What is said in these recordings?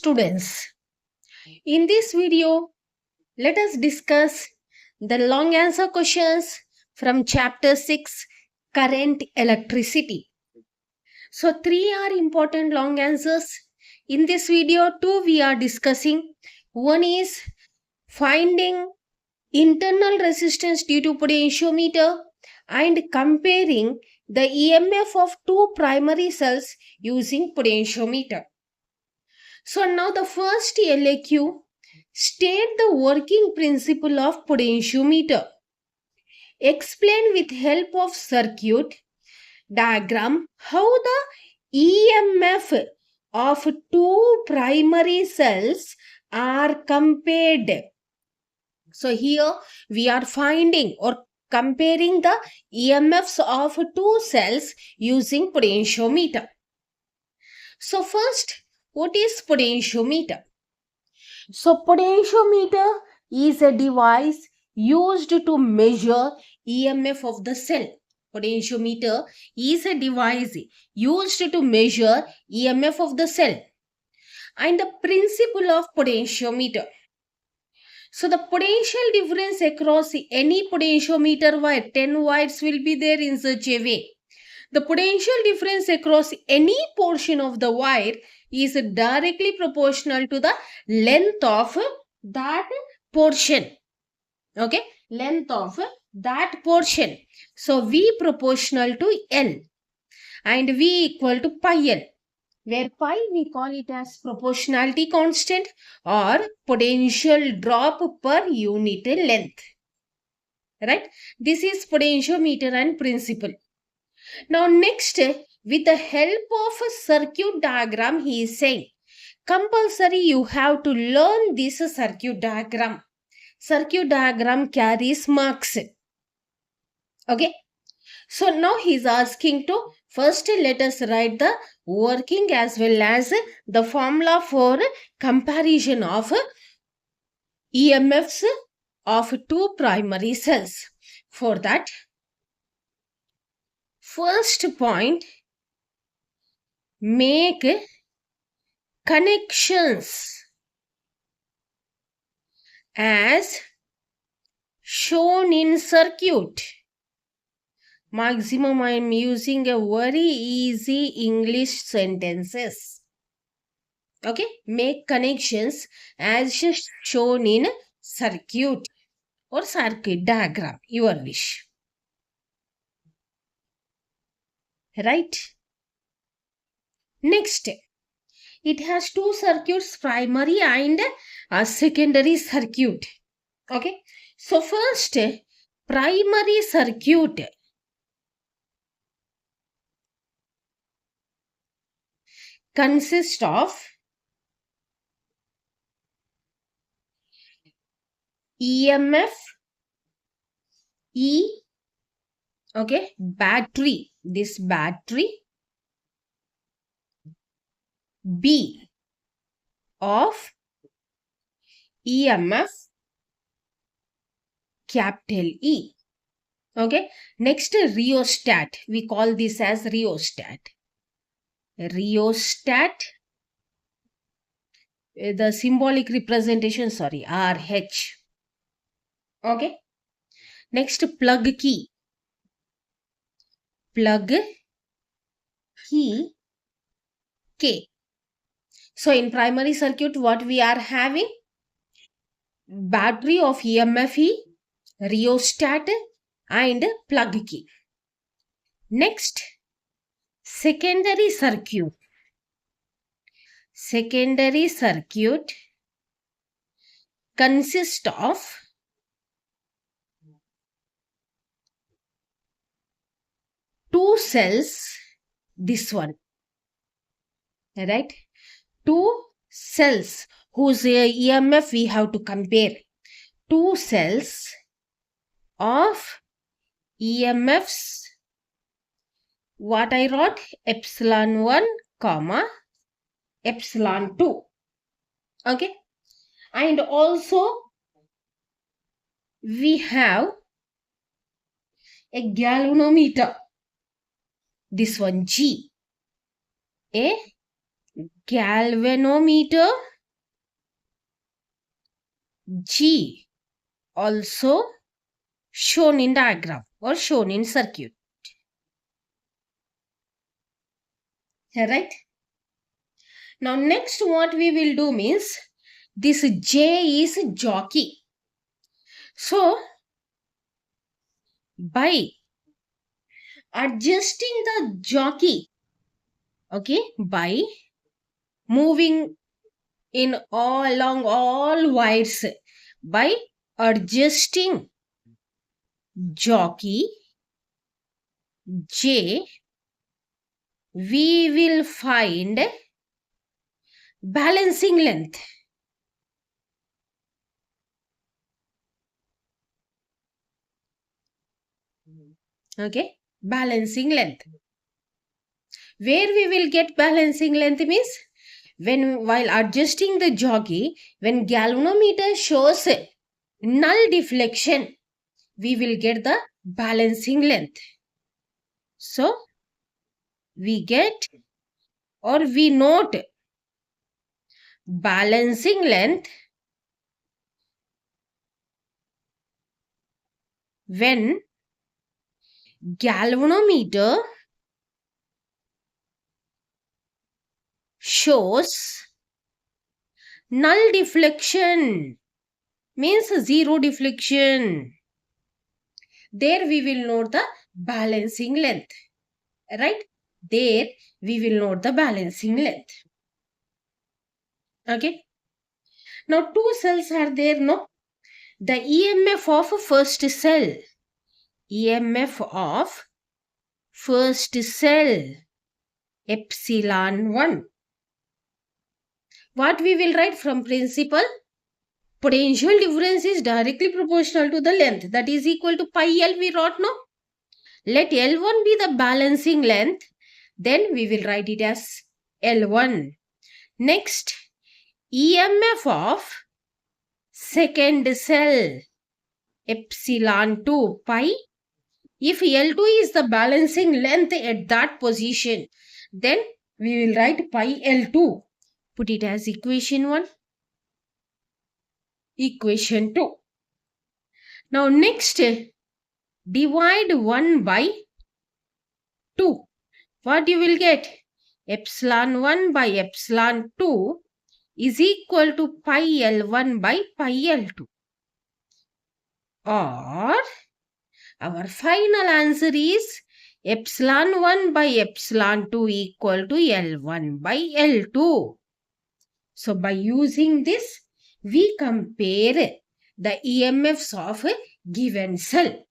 students. In this video, let us discuss the long answer questions from chapter 6 Current Electricity. So, three are important long answers. In this video, two we are discussing. One is finding internal resistance due to potentiometer and comparing the EMF of two primary cells using potentiometer. So now the first LAQ, state the working principle of potentiometer. Explain with help of circuit diagram how the EMF of two primary cells are compared. So here we are finding or comparing the EMFs of two cells using potentiometer. So first, what is potentiometer? So potentiometer is a device used to measure EMF of the cell. Potentiometer is a device used to measure EMF of the cell. And the principle of potentiometer. So the potential difference across any potentiometer wire, 10 wires will be there in such a way. The potential difference across any portion of the wire is directly proportional to the length of that portion. Okay, length of that portion. So V proportional to L and V equal to pi L, where pi we call it as proportionality constant or potential drop per unit length. Right? This is potentiometer and principle. Now next, with the help of a circuit diagram, he is saying, compulsory you have to learn this circuit diagram. Circuit diagram carries marks. Okay. So now he is asking to first let us write the working as well as the formula for comparison of EMFs of two primary cells. For that, first point, make connections as shown in circuit. Maximum I am using a very easy English sentences. Okay, make connections as shown in circuit or circuit diagram, your wish. Right? Next, it has two circuits, primary and a secondary circuit. Okay, so first, primary circuit consists of EMF, E, okay, battery, this battery, B of EMF, capital E. Okay, next rheostat, we call this as rheostat. Rheostat, the symbolic representation, sorry, RH. Okay, next plug key. Plug key K. So in primary circuit, what we are having? Battery of EMF E, rheostat and plug key. Next, secondary circuit. Secondary circuit consists of two cells, this one, right? Two cells whose EMF we have to compare. Two cells of EMFs, what I wrote, epsilon 1 comma epsilon 2. Okay, and also we have a galvanometer, this one G, a galvanometer G also shown in diagram or shown in circuit. Right? Now next what we will do means this J is jockey. So by adjusting the jockey, okay, by moving in all along all wires, by adjusting jockey J, we will find balancing length. Okay, balancing length. Where we will get balancing length means when while adjusting the jockey, when galvanometer shows null deflection, we will get the balancing length. So we get or we note balancing length when galvanometer shows null deflection, means zero deflection. There we will note the balancing length. Right? There we will note the balancing length. Okay. Now two cells are there, no? The EMF of first cell. EMF of first cell. Epsilon 1. What we will write from principle? Potential difference is directly proportional to the length. That is equal to pi L we wrote, no? Let L1 be the balancing length. Then we will write it as L1. Next, EMF of second cell. Epsilon 2 pi. If L2 is the balancing length at that position, then we will write pi L2. Put it as equation 1. Equation 2. Now next, divide 1 by 2. What you will get? Epsilon 1 by epsilon 2 is equal to pi L1 by pi L2. Or our final answer is epsilon 1 by epsilon 2 equal to L1 by L2. So by using this, we compare the EMFs of a given cell.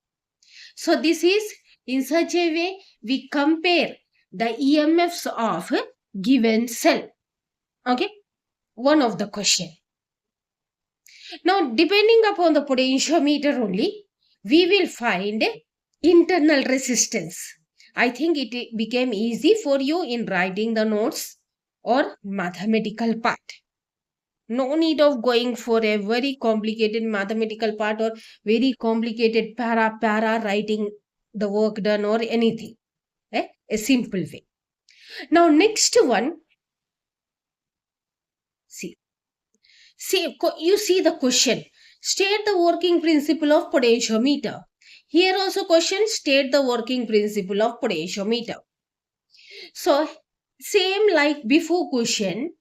So this is in such a way we compare the EMFs of a given cell. Okay, one of the question. Now depending upon the potentiometer only, we will find internal resistance. I think it became easy for you in writing the notes or mathematical part. No need of going for a very complicated mathematical part or very complicated para writing the work done or anything. A simple way. Now next one, see you see the question. State the working principle of potentiometer. Here also question, state the working principle of potentiometer. So same like before question,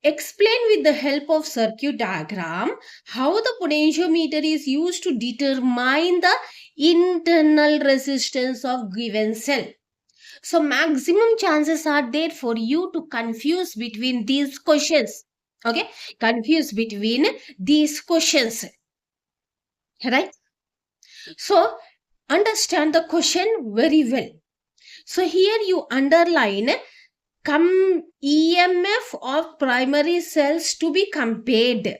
explain with the help of circuit diagram how the potentiometer is used to determine the internal resistance of given cell. So maximum chances are there for you to confuse between these questions. Okay, confuse between these questions. Right? So understand the question very well. So here you underline EMF of primary cells to be compared.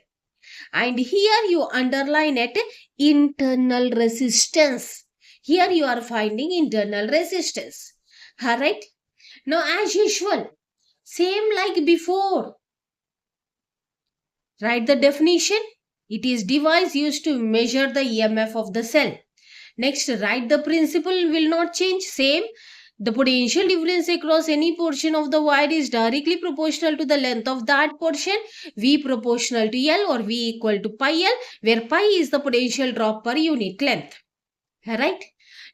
And here you underline it internal resistance. Here you are finding internal resistance. Alright. Now as usual, same like before. Write the definition. It is device used to measure the EMF of the cell. Next, write the principle will not change. Same. The potential difference across any portion of the wire is directly proportional to the length of that portion. V proportional to L or V equal to pi L, where pi is the potential drop per unit length. Right?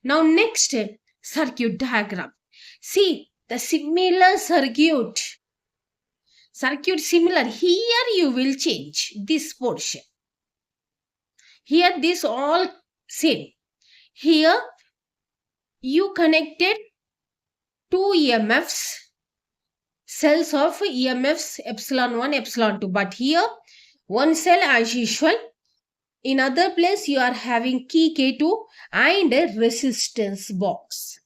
Now next, circuit diagram. See the similar circuit. Circuit similar. Here you will change this portion. Here this all same. Here you connected two EMFs, cells of EMFs epsilon 1, epsilon 2. But here one cell as usual. In other place you are having key K2 and a resistance box.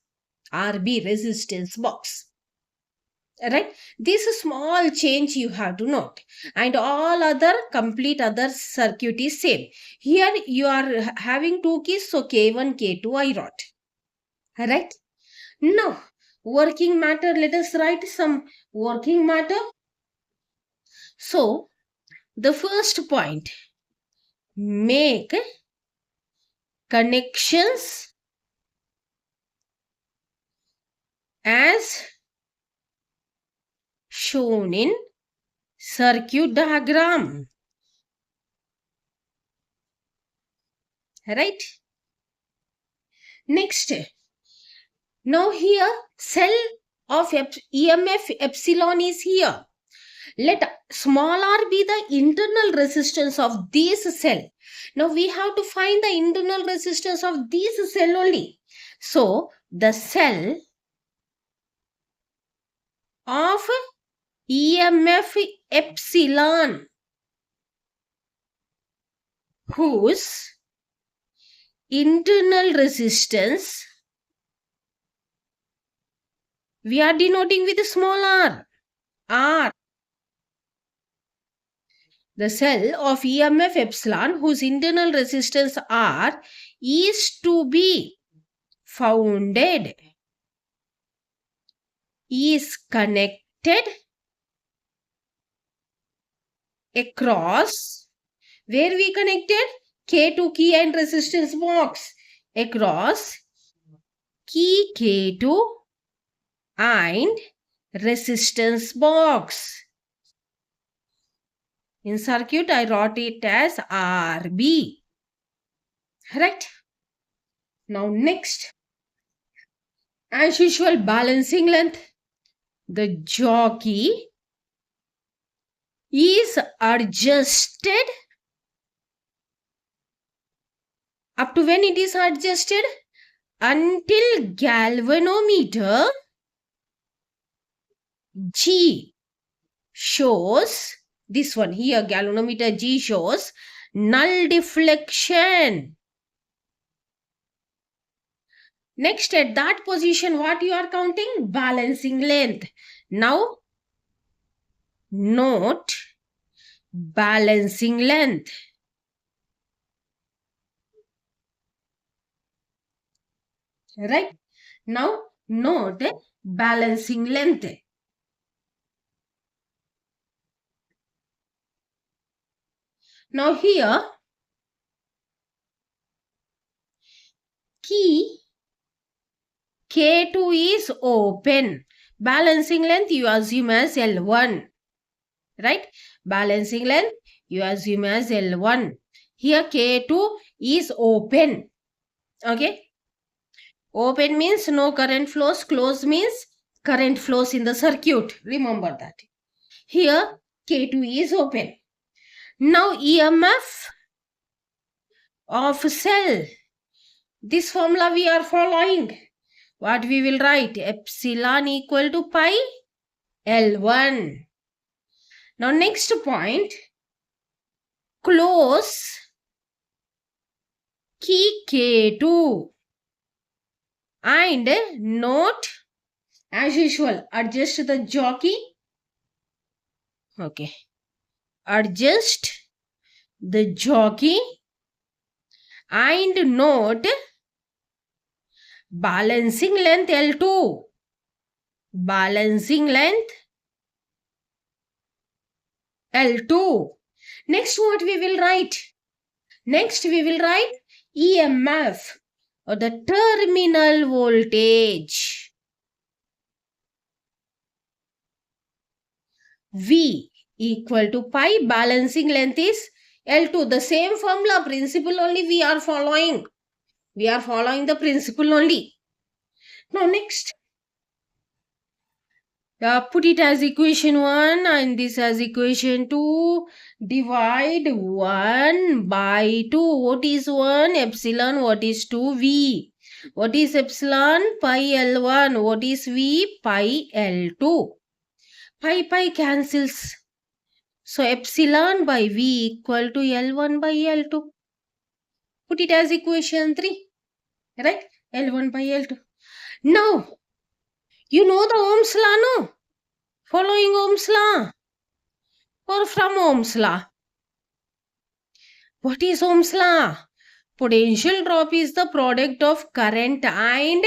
RB resistance box. Right? This small change you have to note. And all other complete other circuit is same. Here you are having two keys. So K1, K2 I wrote. Right? Now working matter. Let us write some working matter. So the first point. Make connections as shown in circuit diagram. Right? Next, now here cell of EMF epsilon is here. Let small r be the internal resistance of this cell. Now we have to find the internal resistance of this cell only. So the cell of EMF epsilon whose internal resistance we are denoting with small r. R. The cell of EMF epsilon whose internal resistance R is to be founded is connected across where we connected K2 key and resistance box across key K2 and resistance box. In circuit, I wrote it as RB. Right? Now next, as usual, balancing length. The jockey is adjusted. Up to when it is adjusted? Until galvanometer G shows, this one here, galvanometer G shows null deflection. Next, at that position, what you are counting? Balancing length. Now, note balancing length. Right? Now, note balancing length. Now here, key K2 is open. Balancing length you assume as L1. Right? Balancing length you assume as L1. Here K2 is open. Okay? Open means no current flows. Closed means current flows in the circuit. Remember that. Here K2 is open. Now EMF of cell. This formula we are following. What we will write? Epsilon equal to pi L1. Now next point. Close key K2. And note, as usual, adjust the jockey. Okay. Adjust the jockey and note balancing length L2. Balancing length L2. Next, what we will write? Next, we will write EMF or the terminal voltage. V equal to pi, balancing length is L2. The same formula, principle only we are following. We are following the principle only. Now next, put it as equation 1 and this as equation 2. Divide 1 by 2. What is 1? Epsilon. What is 2? V. What is epsilon? Pi L1. What is V? Pi L2. Pi cancels. So epsilon by V equal to L1 by L2. Put it as equation 3. Right? L1 by L2. Now, you know the Ohm's law, no? Following Ohm's law or from Ohm's law? What is Ohm's law? Potential drop is the product of current and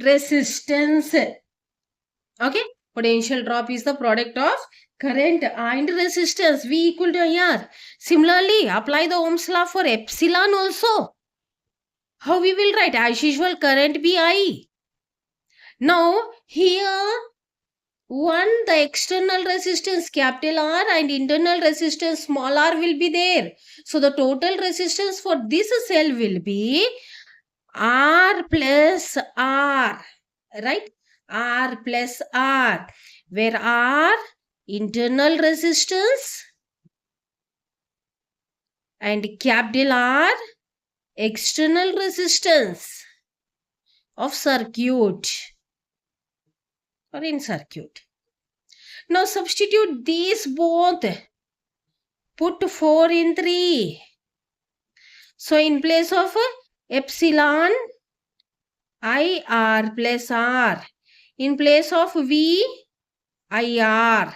resistance. Okay? Potential drop is the product of current and resistance. V equal to IR. Similarly, apply the Ohm's law for epsilon also. How we will write? As usual, current be I. Now, here the external resistance capital R and internal resistance small r will be there. So, the total resistance for this cell will be R plus R. Right? R plus R. Where R internal resistance and capital R external resistance of circuit or in circuit. Now substitute these both. Put 4 in 3. So in place of epsilon IR plus R, in place of V IR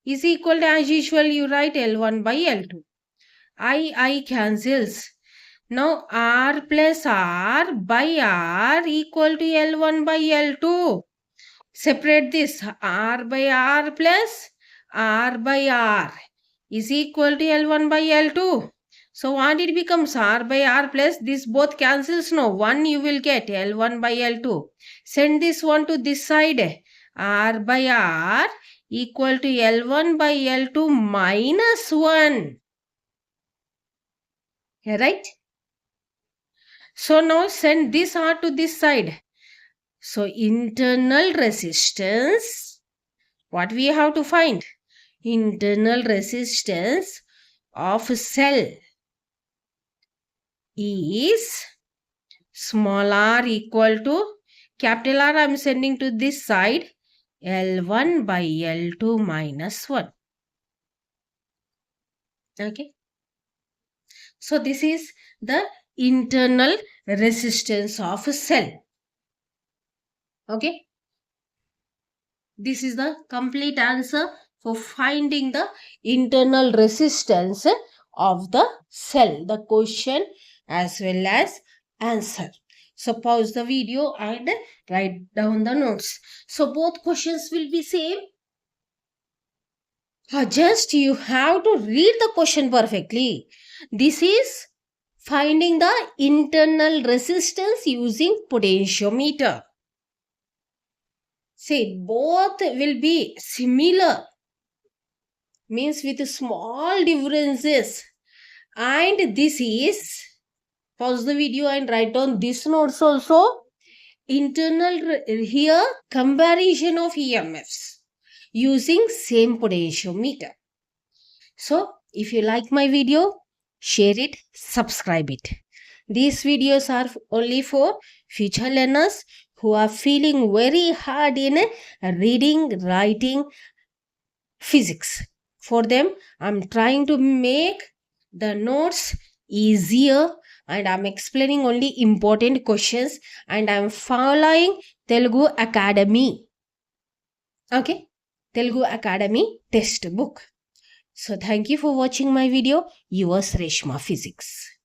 is equal to, as usual, you write L1 by L2. I cancels. Now R plus R by R equal to L1 by L2. Separate this. R by R plus R by R is equal to L1 by L2. So what it becomes? R by R plus this both cancels. No, 1 you will get L1 by L2. Send this one to this side. R by R equal to L1 by L2 minus 1. Right? So now send this R to this side. So internal resistance, what we have to find? Internal resistance of cell is small r equal to capital R I am sending to this side, L1 by L2 minus 1. Okay. So this is the internal resistance of a cell. Okay. This is the complete answer for finding the internal resistance of the cell. The question as well as answer. So pause the video and write down the notes. So both questions will be same. Just you have to read the question perfectly. This is finding the internal resistance using potentiometer. See, both will be similar. Means with small differences. And this is, pause the video and write down this notes also. Internal here comparison of EMFs using same potentiometer. So if you like my video, share it, subscribe it. These videos are only for future learners who are feeling very hard in reading, writing, physics. For them, I'm trying to make the notes easier and I'm explaining only important questions and I'm following Telugu Academy. Okay, Telugu Academy textbook. So thank you for watching my video. Yours Reshma Physics.